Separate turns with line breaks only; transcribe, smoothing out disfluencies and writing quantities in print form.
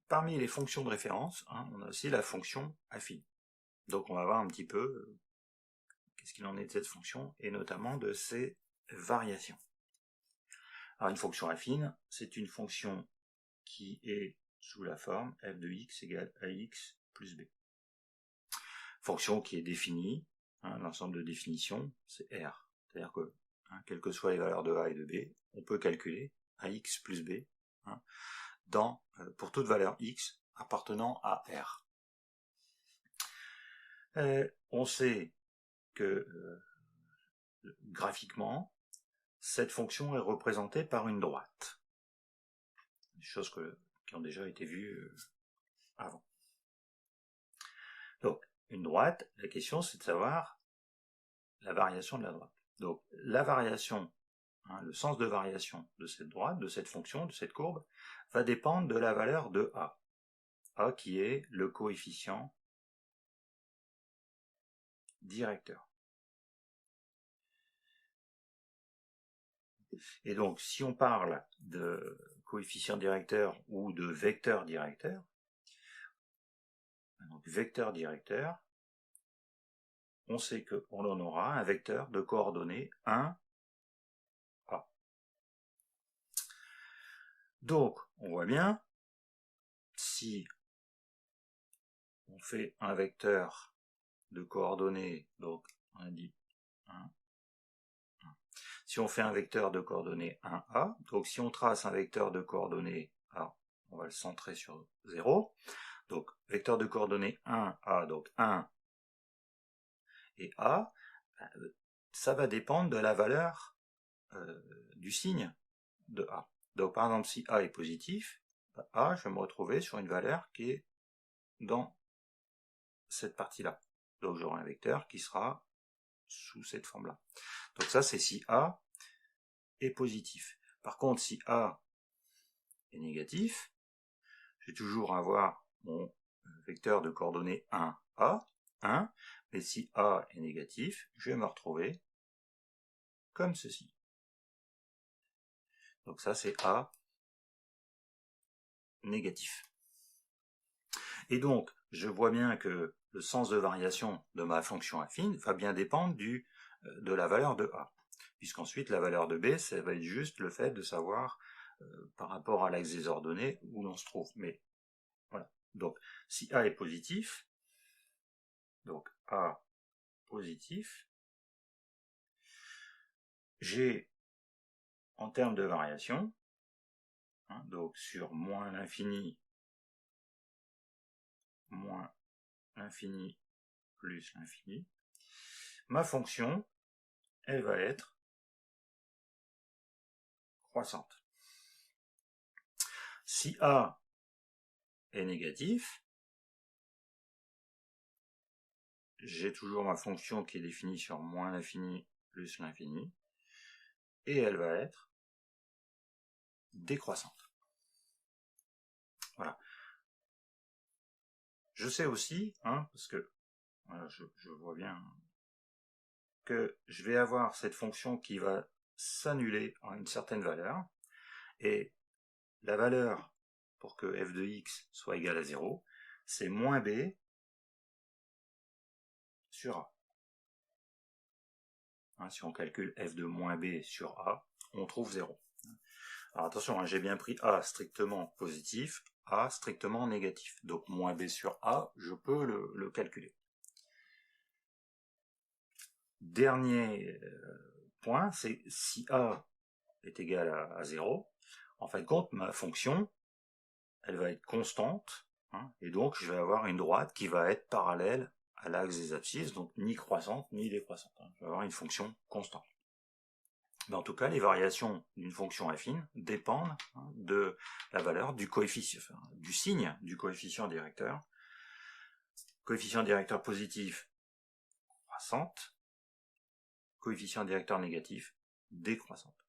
parmi les fonctions de référence, on a aussi la fonction affine. Donc on va voir un petit peu qu'est-ce qu'il en est de cette fonction, et notamment de ses variations. Alors une fonction affine, c'est une fonction qui est sous la forme f de x égale ax plus b. Fonction qui est définie, l'ensemble de définitions, c'est R. C'est-à-dire que, quelles que soient les valeurs de a et de b, on peut calculer ax plus b pour toute valeur x appartenant à R. On sait que graphiquement, cette fonction est représentée par une droite. Des choses qui ont déjà été vues avant. Donc, une droite, la question c'est de savoir la variation de la droite. Donc, la variation, le sens de variation de cette droite, de cette fonction, de cette courbe, va dépendre de la valeur de a. A qui est le coefficient directeur. Et donc, si on parle de coefficient directeur ou de vecteur directeur, donc vecteur directeur, on sait qu'on en aura un vecteur de coordonnées 1, A. Donc, on voit bien, si on fait un vecteur de coordonnées, donc on a dit 1, 1. Si on fait un vecteur de coordonnées 1A, donc si on trace un vecteur de coordonnées A, on va le centrer sur 0, donc vecteur de coordonnées 1A, donc 1 et A, ça va dépendre de la valeur du signe de A. Donc par exemple, si A est positif, A, je vais me retrouver sur une valeur qui est dans cette partie-là. Donc j'aurai un vecteur qui sera sous cette forme-là. Donc ça, c'est si A est positif. Par contre, si A est négatif, je vais toujours avoir mon vecteur de coordonnées 1A, 1, mais si A est négatif, je vais me retrouver comme ceci. Donc ça, c'est A négatif. Et donc, je vois bien que le sens de variation de ma fonction affine va bien dépendre de la valeur de A. Puisqu'ensuite, la valeur de B, ça va être juste le fait de savoir, par rapport à l'axe des ordonnées, où l'on se trouve. Mais voilà. Donc, si A est positif, donc A positif, j'ai, en termes de variation, donc sur moins l'infini plus l'infini, ma fonction, elle va être croissante. Si A est négatif, j'ai toujours ma fonction qui est définie sur moins l'infini plus l'infini, et elle va être décroissante. Voilà. Je sais aussi, parce que voilà, je vois bien que je vais avoir cette fonction qui va s'annuler en une certaine valeur, et la valeur pour que f de x soit égal à 0, c'est moins b sur a. Si on calcule f de moins b sur a, on trouve 0. Alors attention, j'ai bien pris a strictement positif, a strictement négatif. Donc moins b sur a, je peux le calculer. Dernier point, c'est si a est égal à 0, en fin de compte, ma fonction, elle va être constante, et donc je vais avoir une droite qui va être parallèle à l'axe des abscisses, donc ni croissante ni décroissante. Je vais avoir une fonction constante. Mais en tout cas, les variations d'une fonction affine dépendent de la valeur du coefficient, du signe du coefficient directeur. Coefficient directeur positif, croissante. Coefficient directeur négatif, décroissante.